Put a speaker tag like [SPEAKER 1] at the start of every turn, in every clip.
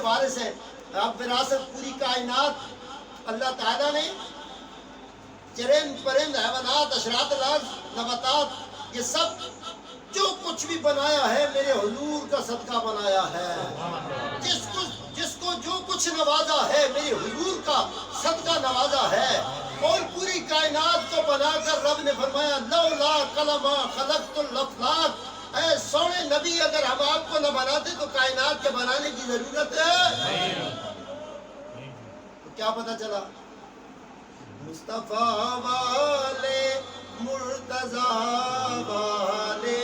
[SPEAKER 1] وارث ہیں. اب وراثت پوری کائنات اللہ تعالیٰ نے چرند پرند حیوانات اشرات الارض نباتات یہ سب جو کچھ بھی بنایا ہے میرے حضور کا صدقہ بنایا ہے. جس کو جو کچھ نوازا ہے میرے حضور کا صدقہ نوازا ہے. اور پوری کائنات کو بنا کر رب نے فرمایا لولا قلما خلقت الافلاک. اے سونے نبی اگر ہم آپ کو نہ بناتے تو کائنات کے بنانے کی ضرورت ہے. تو کیا پتہ چلا؟ مصطفیٰ والے مرتضیٰ والے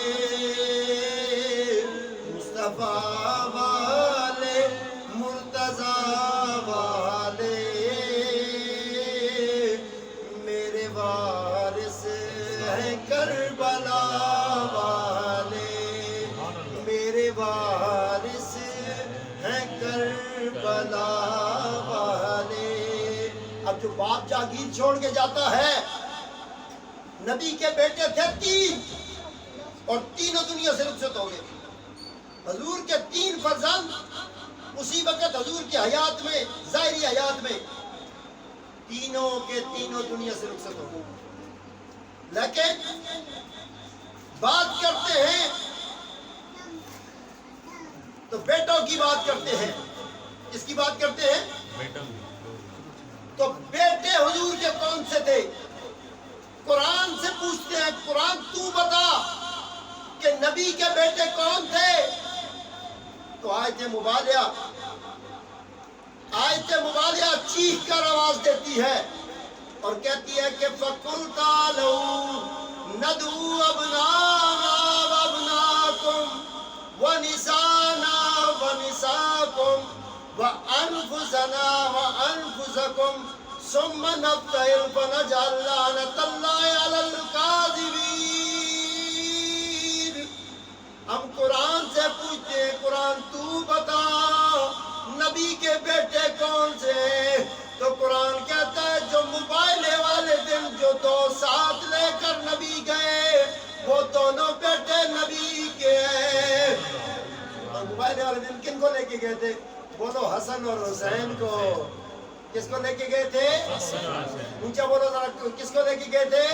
[SPEAKER 1] مصطفیٰ والے مرتضیٰ والے میرے وارث ہیں کربلا والے میرے وارث ہیں کربلا والے. اب جو باپ جاگیر چھوڑ کے جاتا ہے، نبی کے بیٹے تھے 3 اور تینوں دنیا سے رخصت ہو گئے. حضور کے 3 فرزند اسی وقت حضور کی حیات میں ظاہری حیات میں تینوں کے تینوں دنیا سے رخصت ہو گئے. لیکن بات کرتے ہیں تو بیٹوں کی بات کرتے ہیں. کس کی بات کرتے ہیں؟ تو بیٹے حضور کے کون سے تھے؟ قرآن سے پوچھتے ہیں قرآن تو بتا کہ نبی کے بیٹے کون تھے؟ تو آیت مبالیہ چیخ کر آواز دیتی ہے اور کہتی ہے کہ فَقُلْ تَعَالَوْا نَدْعُو أَبْنَاءَنَا وَأَبْنَاءَكُمْ وَنِسَاءَنَا وَنِسَاءَكُمْ وَأَنفُسَنَا وَأَنفُسَكُمْ ثُمَّ نَبْتَهِلْ فَنَجْعَلْ لَعْنَتَ اللَّهِ عَلَى الْكَاذِبِينَ. ہم قرآن سے پوچھتے ہیں قرآن تو بتا نبی کے بیٹے کون سے؟ تو قرآن کہتا ہے جو موبائل والے دن جو 2 ساتھ لے کر نبی گئے وہ دونوں بیٹے نبی کے ہیں. اور موبائل والے دن کن کو لے کے گئے تھے؟ بولو حسن اور حسین کو. کس کو لے کے گئے تھے؟ اونچا بولو ذرا. کس کو لے کے گئے تھے؟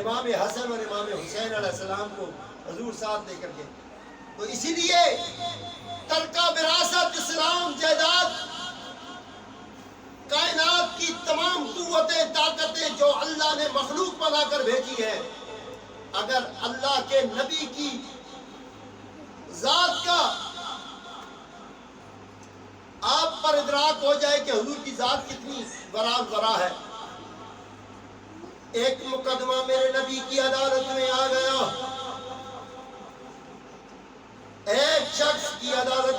[SPEAKER 1] امام حسن اور امام حسین علیہ السلام کو حضور ساتھ لے کر گئے. تو اسی لیے ترکہ وراثت اسلام جائیداد کائنات کی تمام قوتیں طاقتیں جو اللہ نے مخلوق بنا کر بھیجی ہے، اگر اللہ کے نبی کی ذات کا آپ پر ادراک ہو جائے کہ حضور کی ذات کتنی ورا ہے. ایک مقدمہ میرے نبی کی عدالت میں آ گیا، ایک شخص کی عدالت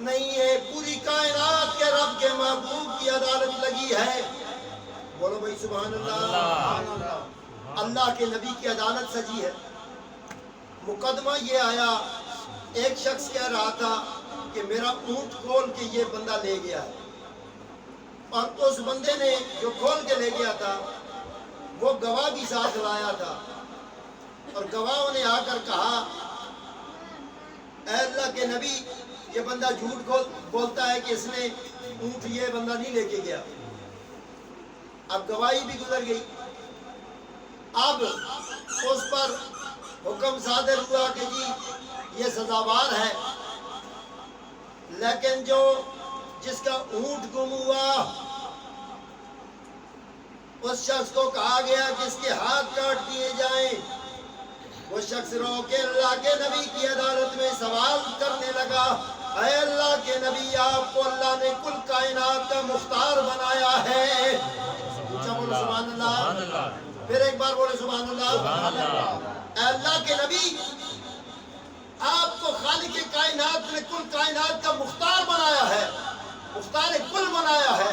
[SPEAKER 1] نہیں ہے، پوری کائنات کے رب کے محبوب کی عدالت لگی ہے. بولو بھائی سبحان اللہ. اللہ کے نبی کی عدالت سجی ہے. مقدمہ یہ آیا، ایک شخص کہہ رہا تھا کہ میرا اونٹ کھول کے یہ بندہ لے گیا ہے، اور اس بندے نے جو کھول کے لے گیا تھا وہ گواہ بھی ساتھ لایا تھا، اور گواہوں نے آ کر کہا اے اللہ کے نبی یہ بندہ جھوٹ بولتا ہے کہ اس نے اونٹ یہ بندہ نہیں لے کے گیا. اب گواہی بھی گزر گئی. اب اس پر حکم صادر ہوا کہ جی یہ سزاوار ہے، لیکن جس کا اونٹ گم ہوا اس شخص کو کہا گیا کہ اس کے ہاتھ کاٹ دیے جائیں. وہ شخص رو کے اللہ کے نبی کی عدالت میں سوال کرنے لگا، اے اللہ کے نبی آپ کو اللہ نے کل کائنات کا مختار بنایا ہے. اونچا بولو سبحان اللہ. پھر ایک بار بولے سبحان اللہ. اے اللہ کے نبی آپ کو خالق کائنات نے کل کائنات کا مختار بنایا ہے، مختار کل بنایا ہے،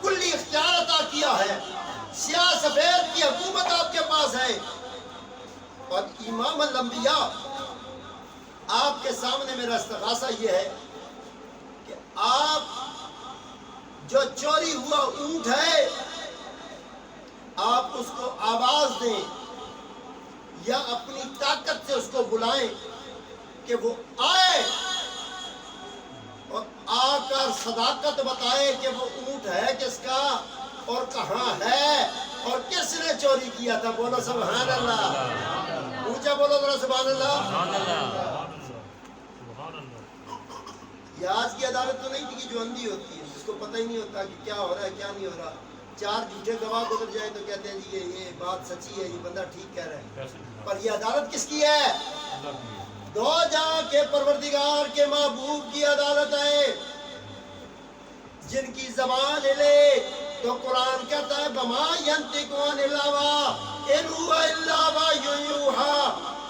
[SPEAKER 1] کلی اختیار عطا کیا ہے، سیاہ سفید کی حکومت آپ کے پاس ہے. اور امام الانبیاء آپ کے سامنے میرا استغاثہ یہ ہے کہ آپ جو چوری ہوا اونٹ ہے آپ اس کو آواز دیں یا اپنی طاقت سے اس کو بلائیں کہ وہ آئے اور آ کر صداقت بتائے کہ وہ اونٹ ہے کس کا اور کہاں ہے اور کس نے چوری کیا تھا. بولو سبحان اللہ. اونچا بولو ذرا سبحان اللہ. یہ آج کی عدالت تو نہیں تھی کہ جو اندھی ہوتی ہے جس کو پتہ ہی نہیں ہوتا کہ کیا ہو رہا ہے کیا نہیں ہو رہا. 4 جھوٹے گواہ گزر جائے تو کہتے ہیں جی یہ بات سچی ہے, یہ بندہ ٹھیک کہہ رہا ہے. پر یہ عدالت کس کی ہے؟ دو جہاں کے پروردگار کے محبوب کی عدالت ہے. جن کی زبان لے تو قرآن کہتا ہے بما ینطق عن الہوی ان هو الا وحی یوحی.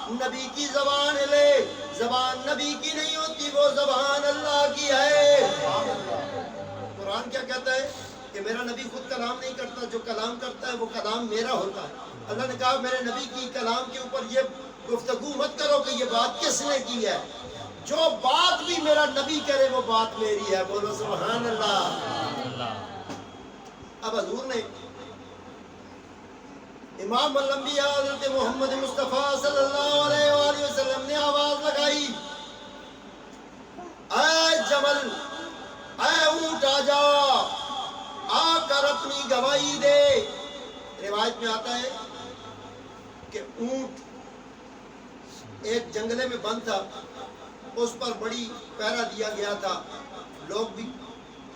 [SPEAKER 1] نبی کی زبان لے, زبان نبی کی نہیں ہوتی, وہ زبان اللہ کی ہے. قرآن کیا کہتا ہے کہ میرا نبی خود کلام نہیں کرتا, جو کلام کرتا ہے وہ کلام میرا ہوتا ہے. اللہ نے کہا میرے نبی کی کلام کے اوپر یہ گفتگو مت کرو کہ یہ بات کس نے کی ہے, جو بات بھی میرا نبی کرے وہ بات میری ہے. بولو سبحان اللہ. اب حضور نے امام الانبیاء حضرت محمد مصطفیٰ صلی اللہ علیہ وآلہ وسلم نے آواز لگائی, اے جمل, اے اونٹ آ جا, آ کر اپنی گواہی دے. روایت میں آتا ہے کہ اونٹ ایک جنگلے میں بند تھا, اس پر بڑی پہرا دیا گیا تھا. لوگ بھی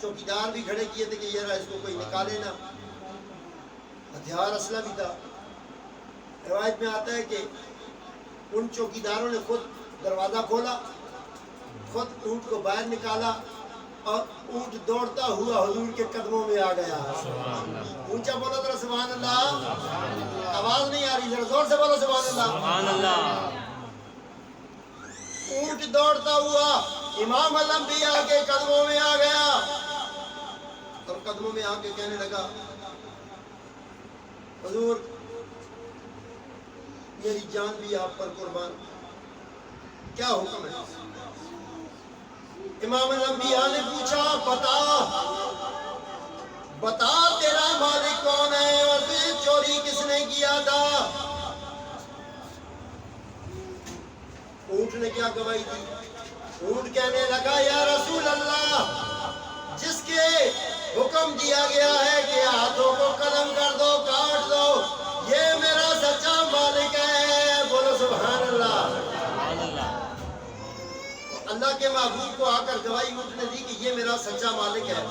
[SPEAKER 1] چوکیدار بھی کھڑے کیے تھے کہ یہ رہا اس کو کوئی نکالے نہ. ہتھیار اسلحہ بھی تھا. روایت میں آتا ہے کہ ان چوکیداروں نے خود دروازہ کھولا, خود اونٹ کو باہر نکالا اور اونٹ دوڑتا ہوا حضور کے قدموں میں آ گیا. اونچا بولو ذرا سبحان اللہ. آواز نہیں آ رہی, ذرا زور سے بولو سبحان اللہ. اونٹ دوڑتا ہوا امام الانبیاء کے قدموں میں آ گیا اور قدموں میں آ کے کہنے لگا حضور میری جان بھی آپ پر قربان, کیا حکم ہے؟ امام الانبیاء نے پوچھا بتا تیرا مالک کون ہے اور تجھے چوری کس نے کیا تھا. اونٹ نے کیا گواہی دی؟ اونٹ کہنے لگا یا رسول اللہ, جس کے حکم دیا گیا ہے کہ ہاتھوں کو قلم کر دو, کاٹ دو, یہ میرا سچا مالک ہے. بولو سبحان اللہ. اللہ کے محبوب کو آ کر گواہی اونٹ نے دی کہ یہ میرا سچا مالک ہے,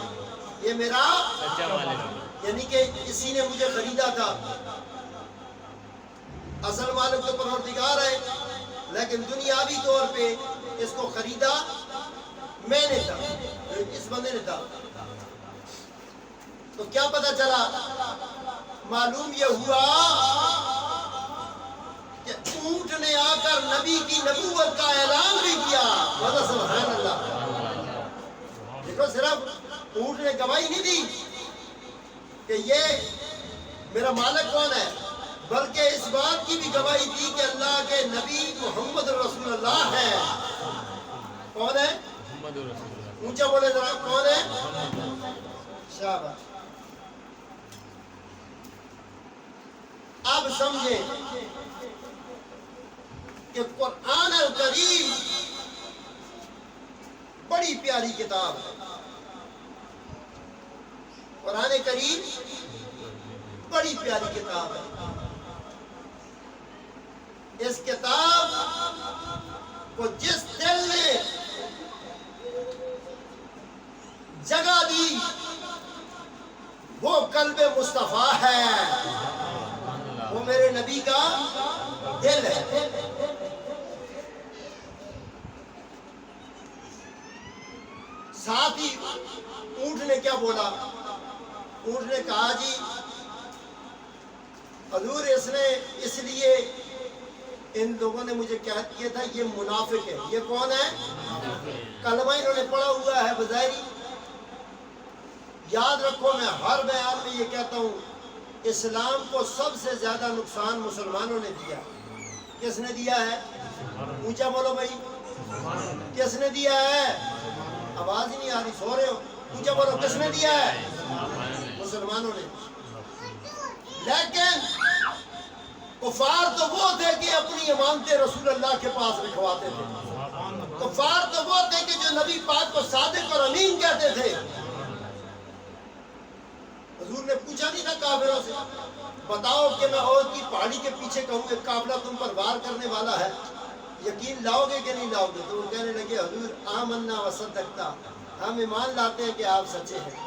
[SPEAKER 1] یہ میرا سچا مالک ہے, یعنی کہ اسی نے مجھے خریدا تھا. اصل مالک تو پروردگار ہے, لیکن دنیاوی طور پہ اس کو خریدا میں نے تھا, اس بندے نے تھا. تو کیا پتا چلا؟ معلوم یہ ہوا کہ اونٹ نے آ کر نبی کی نبوت کا اعلان بھی کیا. بولو سبحان اللہ. دیکھو صرف اونٹ نے گواہی نہیں دی کہ یہ میرا مالک کون ہے, بلکہ اس بات کی بھی گواہی دی کہ اللہ کے نبی محمد رسول اللہ ہے. کون ہے؟ محمد رسول اللہ. اونچا بولے ذرا, کون ہے؟ شاباش. اب سمجھیں کہ قرآن الکریم بڑی پیاری کتاب ہے. قرآن کریم بڑی پیاری کتاب ہے. اس کتاب کو جس دل نے جگہ دی وہ قلب مصطفیٰ ہے, وہ میرے نبی کا دل ہے. ساتھ ہی اونٹ نے کیا بولا؟ اونٹ نے کہا جی حضور اس نے اس لیے ان لوگوں نے مجھے کیا کیا تھا, یہ منافق ہے. یہ کون ہے؟ کلمہ انہوں نے پڑھا ہوا ہے بظاہری. یاد رکھو میں ہر بیان میں یہ کہتا ہوں, اسلام کو سب سے زیادہ نقصان مسلمانوں نے دیا. کس نے دیا ہے؟ اونچا بولو بھائی, کس نے دیا ہے؟ آواز ہی نہیں آ رہی, سو رہے ہو. اونچا بولو, کس نے دیا ہے؟ مسلمانوں نے. لیکن کفار تو وہ تھے کہ اپنی امانتیں رسول اللہ کے پاس رکھواتے تھے. کفار تو وہ تھے کہ جو نبی پاک کو صادق اور امین کہتے تھے. حضور نے پوچھا نہیں تھا کافروں سے بتاؤ کہ میں احد کی پہاڑی کے پیچھے کہوں ایک قافلہ تم پر وار کرنے والا ہے, یقین لاؤ گے کہ نہیں لاؤ گے؟ تو وہ کہنے لگے حضور آمنا وصدقتا, ہم ایمان لاتے ہیں کہ آپ سچے ہیں.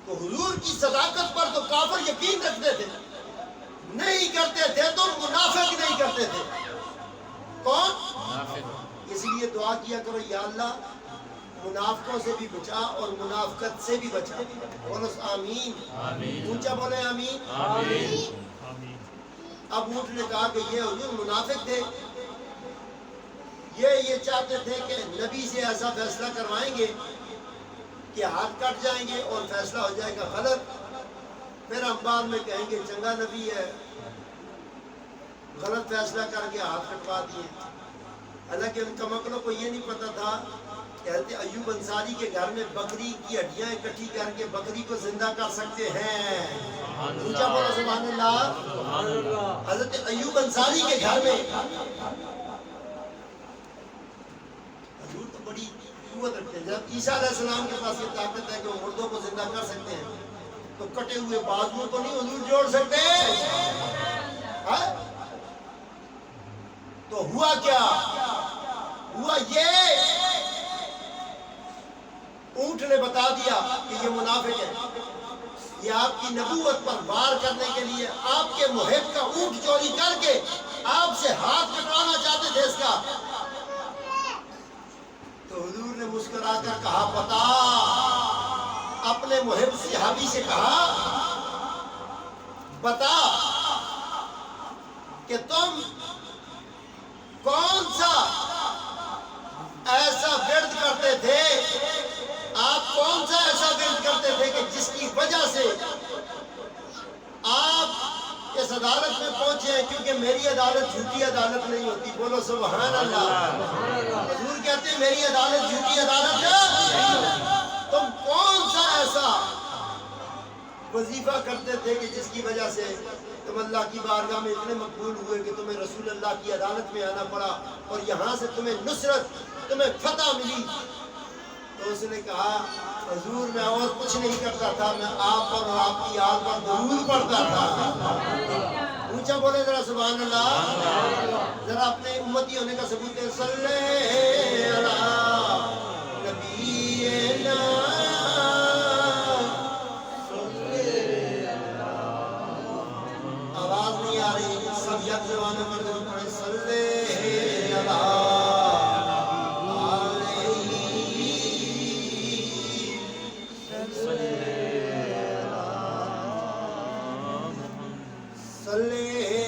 [SPEAKER 1] تو حضور کی صداقت پر تو کافر یقین رکھتے تھے, نہیں کرتے تھے تو منافق نہیں کرتے تھے. کون؟ اس لیے دعا کیا کرو یا اللہ منافقوں سے بھی بچا اور منافقت سے بھی بچا. بولو آمین, اونچا بولے آمین. اب اونٹ نے کہا کہ یہ حضور منافق تھے, یہ چاہتے تھے کہ نبی سے ایسا فیصلہ کروائیں گے کہ ہاتھ کٹ جائیں گے اور فیصلہ ہو جائے گا غلط, پھر ہم بعد میں کہیں گے چنگا نبی ہے, غلط فیصلہ کر کے ہاتھ کٹوا دیے. حالانکہ ان کمکڑوں کو یہ نہیں پتا تھا کہ حضرت ایوب انصاری کے گھر میں بکری کی ہڈیاں اکٹھی کر کے بکری کو زندہ کر سکتے ہیں. اونچا بولو سبحان اللہ. حضرت ایوب انصاری کے گھر میں حضور تو بڑی قوت رکھتے ہیں. جب عیسیٰ علیہ السلام کے پاس یہ طاقت ہے کہ وہ مردوں کو زندہ کر سکتے ہیں, تو کٹے ہوئے بازوؤں کو نہیں حضور جوڑ سکتے. تو ہوا کیا؟ ہوا یہ اونٹ نے بتا دیا کہ یہ منافق ہے. یہ آپ کی نبوت پر وار کرنے کے لیے آپ کے محب کا اونٹ چوری کر کے آپ سے ہاتھ کٹوانا چاہتے تھے اس کا. تو حضور نے مسکرا کر کہا بتا, اپنے محب صحابی سے کہا بتا کہ تم کون سا ایسا ورد کرتے تھے, آپ کون سا ایسا ورد کرتے تھے کہ جس کی وجہ سے آپ اس عدالت میں پہنچے ہیں, کیونکہ میری عدالت جھوٹی عدالت نہیں ہوتی. بولو سبحان اللہ. حضور کہتے ہیں میری عدالت جھوٹی عدالت ہے. تم کون سا ایسا وظیفہ کرتے تھے کہ جس کی وجہ سے تم اللہ کی بارگاہ میں اتنے مقبول ہوئے کہ تمہیں رسول اللہ کی عدالت میں آنا پڑا اور یہاں سے تمہیں نصرت, تمہیں فتح ملی. تو اس نے کہا حضور میں اور کچھ نہیں کرتا تھا, میں آپ پر اور آپ کی آل پر درود پڑھتا تھا. اونچا بولے ذرا سبحان اللہ. ذرا اپنے امتی ہونے کا ثبوت ہے. صلی علی نبینا, آواز نہیں آ رہی, سب یک زبانوں پر درود پڑھیں. صلی علی صلی